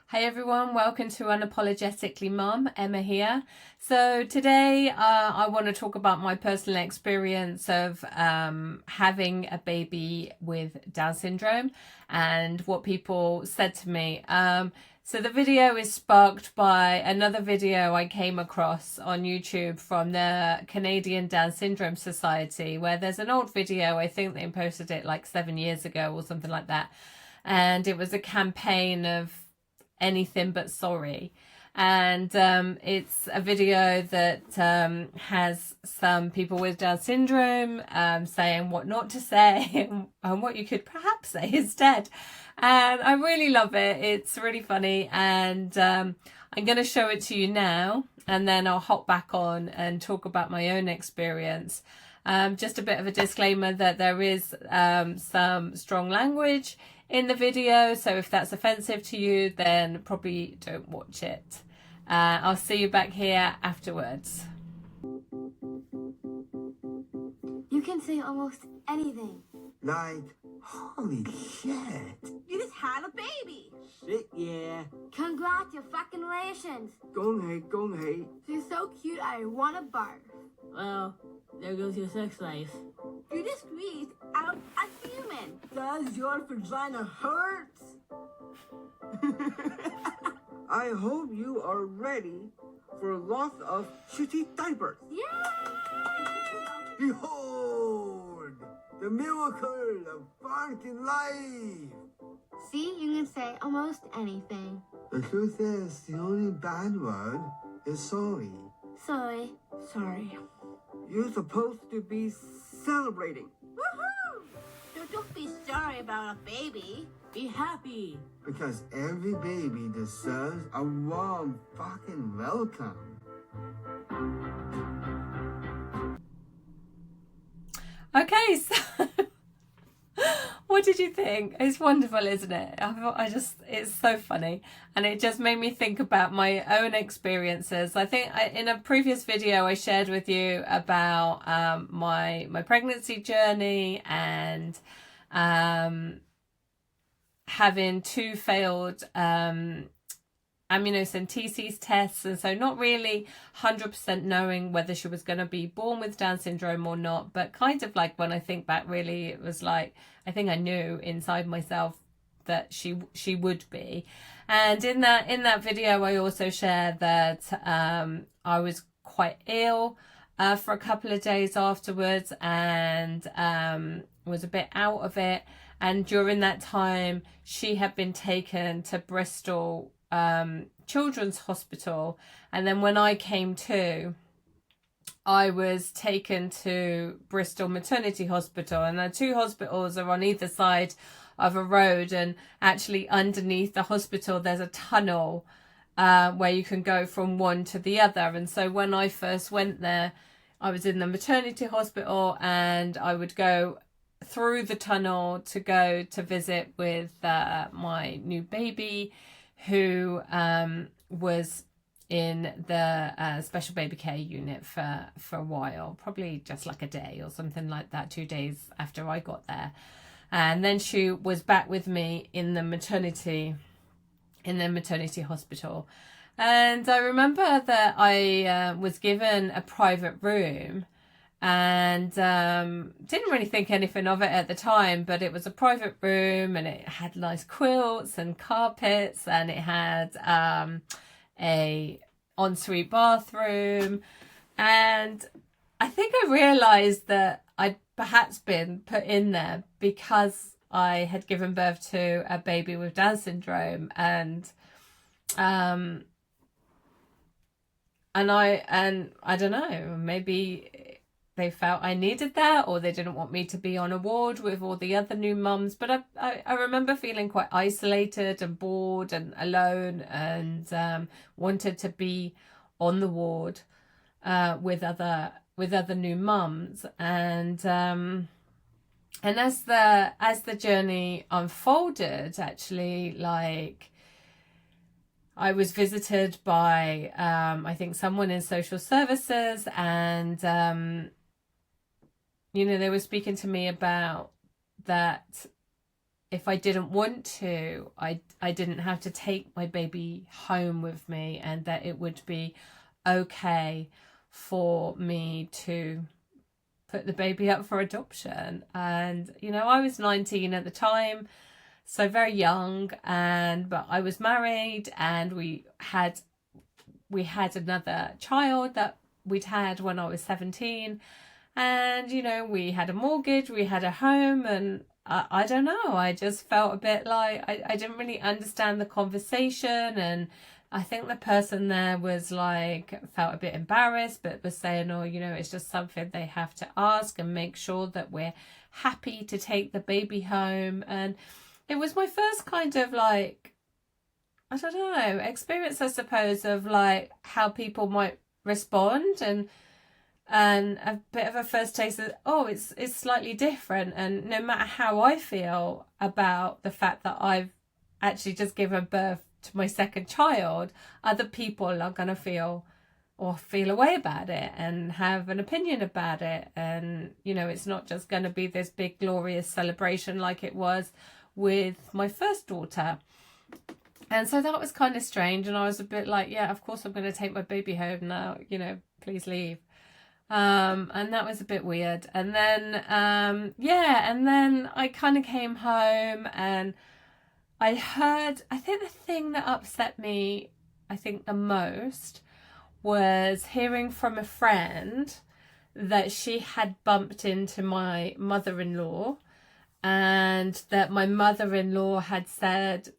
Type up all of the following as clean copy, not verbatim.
Hi everyone, welcome to Unapologetically Mum, Emma here. So today I want to talk about my personal experience of having a baby with Down syndrome and what people said to me. So the video is sparked by another video I came across on YouTube from the Canadian Down Syndrome Society, where there's an old video. I think they posted it like 7 years ago or something like that. And it was a campaign of anything but sorry, and it's a video that has some people with Down syndrome saying what not to say and what you could perhaps say instead, and I really love it. It's really funny, and I'm going to show it to you now, and then I'll hop back on and talk about my own experience. Just a bit of a disclaimer that there is some strong language in the video, so if that's offensive to you, then probably don't watch it. I'll see you back here afterwards. You can say almost anything. Like, holy shit. You just had a baby. Shit, yeah. Congratulations. 恭喜恭喜. You're so cute, I want to barf. Well, there goes your sex life. You just squeezed out a human. Does your vagina hurt? I hope you are ready for lots of shitty diapers. Yay! Behold, the miracle of fucking life. See, you can say almost anything. The truth is, the only bad word is sorry. Sorry. Sorry. You're supposed to be celebrating. Woohoo! So don't be sorry about a baby. Be happy. Because every baby deserves a warm fucking welcome. Okay, so what did you think? It's wonderful, isn't it? It's so funny, and it just made me think about my own experiences. I think in a previous video I shared with you about my pregnancy journey and having 2 failed amniocentesis tests, and so not really 100% knowing whether she was going to be born with Down syndrome or not, but kind of like, when I think back, really it was like I think I knew inside myself that she would be. And in that video I also shared that I was quite ill for a couple of days afterwards, and was a bit out of it, and during that time she had been taken to Bristol Children's Hospital, and then when I came to, I was taken to Bristol Maternity Hospital, and the 2 hospitals are on either side of a road, and actually underneath the hospital there's a tunnel where you can go from one to the other. And so when I first went there, I was in the maternity hospital, and I would go through the tunnel to go to visit with my new baby, who was in the special baby care unit for a while, probably just like a day or something like that, 2 days after I got there. And then she was back with me in the maternity hospital. And I remember that I was given a private room, and didn't really think anything of it at the time, but it was a private room, and it had nice quilts and carpets, and it had a ensuite bathroom. And I think I realized that I'd perhaps been put in there because I had given birth to a baby with Down syndrome, and I don't know, maybe they felt I needed that, or they didn't want me to be on a ward with all the other new mums. But I remember feeling quite isolated and bored and alone, and wanted to be on the ward with other new mums. And as the journey unfolded, actually, like, I was visited by I think someone in social services, and they were speaking to me about that if I didn't want to, I didn't have to take my baby home with me, and that it would be okay for me to put the baby up for adoption. And, you know, I was 19 at the time, so very young, but I was married, and we had another child that we'd had when I was 17. And, you know, we had a mortgage, we had a home, and I don't know, I just felt a bit like I didn't really understand the conversation. And I think the person there was like, felt a bit embarrassed, but was saying, oh, you know, it's just something they have to ask and make sure that we're happy to take the baby home. And it was my first kind of like, I don't know, experience, I suppose, of like how people might respond, and a bit of a first taste of, oh, it's slightly different. And no matter how I feel about the fact that I've actually just given birth to my second child, other people are going to feel a way about it and have an opinion about it. And, you know, it's not just going to be this big glorious celebration like it was with my first daughter. And so that was kind of strange, and I was a bit like, yeah, of course I'm going to take my baby home now, you know, please leave. And that was a bit weird. And then and then I kind of came home, and I heard, I think the thing that upset me, I think the most, was hearing from a friend that she had bumped into my mother-in-law, and that my mother-in-law had said,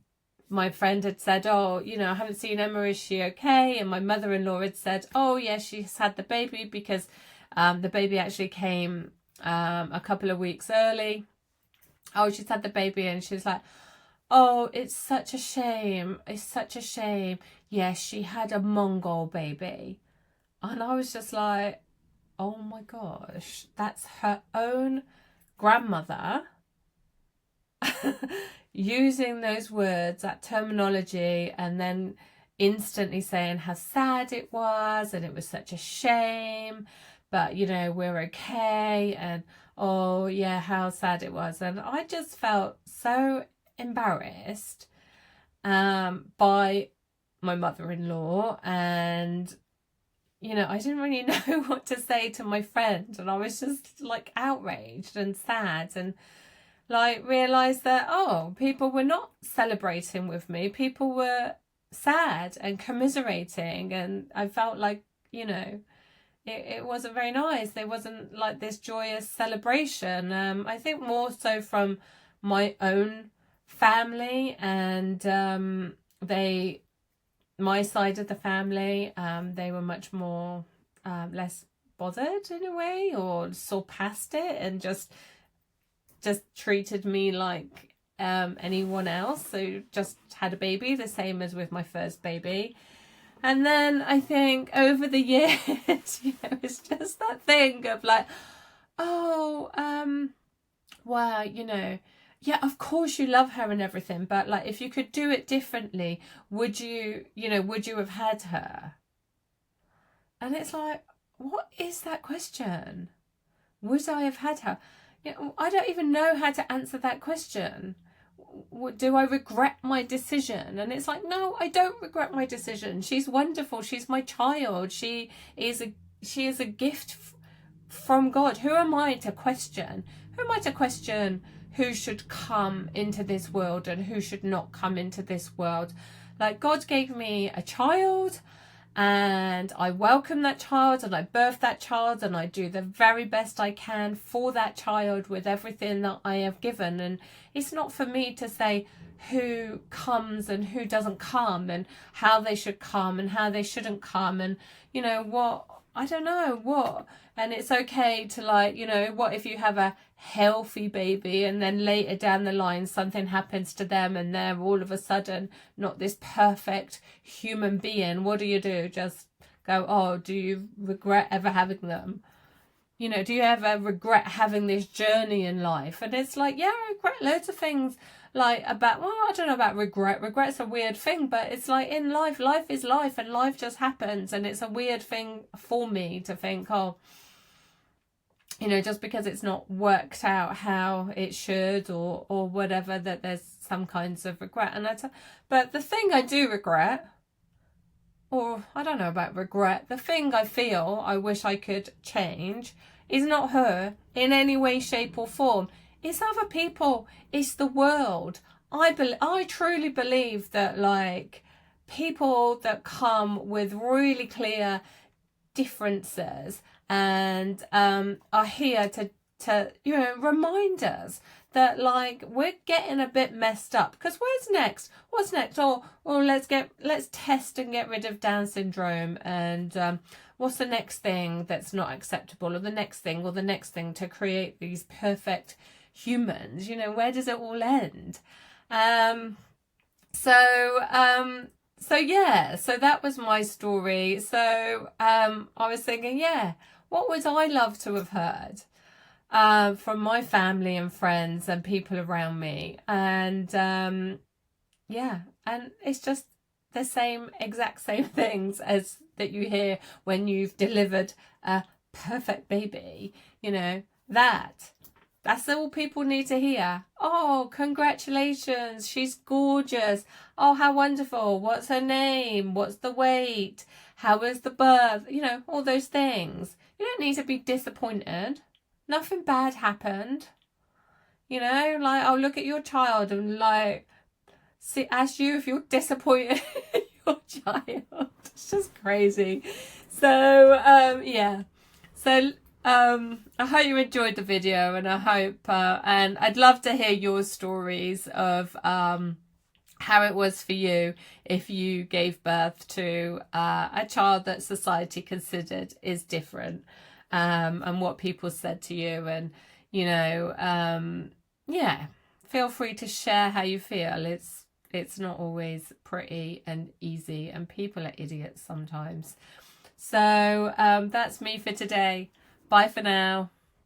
my friend had said, oh, you know, I haven't seen Emma, is she okay? And my mother-in-law had said, oh, yeah, she's had the baby, because the baby actually came a couple of weeks early. Oh, she's had the baby. And she's like, oh, it's such a shame. It's such a shame. Yes, she had a Mongol baby. And I was just like, oh my gosh, that's her own grandmother using those words, that terminology, and then instantly saying how sad it was, and it was such a shame, but, you know, we're okay, and oh yeah, how sad it was. And I just felt so embarrassed by my mother-in-law, and, you know, I didn't really know what to say to my friend, and I was just like outraged and sad, and like realised that, oh, people were not celebrating with me, people were sad and commiserating, and I felt like, you know, it wasn't very nice. There wasn't like this joyous celebration. I think more so from my own family, and my side of the family, they were much more less bothered in a way, or saw past it and just treated me like anyone else who just had a baby, the same as with my first baby. And then I think over the years, you know, it's just that thing of like, oh, well, you know, yeah, of course you love her and everything, but like, if you could do it differently, would you have had her? And it's like, what is that question? Would I have had her? You know, I don't even know how to answer that question. Do I regret my decision? And it's like, no, I don't regret my decision. She's wonderful. She's my child. She is a gift from God. Who am I to question? Who am I to question who should come into this world and who should not come into this world? Like, God gave me a child, and I welcome that child, and I birth that child, and I do the very best I can for that child with everything that I have given. And it's not for me to say who comes and who doesn't come, and how they should come and how they shouldn't come, and, you know, what, I don't know what. And it's okay to, like, you know, what if you have a healthy baby and then later down the line something happens to them and they're all of a sudden not this perfect human being? What do? Just go, oh, do you regret ever having them? You know, do you ever regret having this journey in life? And it's like, yeah, I regret loads of things. Like, about, well, I don't know about regret. Regret's a weird thing, but it's like, in life is life, and life just happens. And it's a weird thing for me to think, oh, you know, just because it's not worked out how it should or whatever, that there's some kinds of regret. And but the thing I do regret, or I don't know about regret, the thing I feel I wish I could change is not her in any way, shape or form. It's other people. It's the world. I truly believe that, like, people that come with really clear differences and are here to you know, remind us that, like, we're getting a bit messed up. Because what's next? Or let's test and get rid of Down syndrome, and what's the next thing that's not acceptable, or the next thing to create these perfect humans? You know, where does it all end? So yeah, so that was my story. So I was thinking, yeah, what would I love to have heard from my family and friends and people around me? And yeah, and it's just the exact same things as that you hear when you've delivered a perfect baby. You know, that's all people need to hear. Oh, congratulations, she's gorgeous. Oh, how wonderful. What's her name? What's the weight? How was the birth? You know, all those things. You don't need to be disappointed. Nothing bad happened. You know, like, I'll look at your child and, like, ask you if you're disappointed in your child. It's just crazy. So, yeah. So, I hope you enjoyed the video, and I hope, and I'd love to hear your stories of how it was for you if you gave birth to a child that society considered is different, and what people said to you. And, you know, yeah, feel free to share how you feel. It's not always pretty and easy, and people are idiots sometimes. So that's me for today. Bye for now.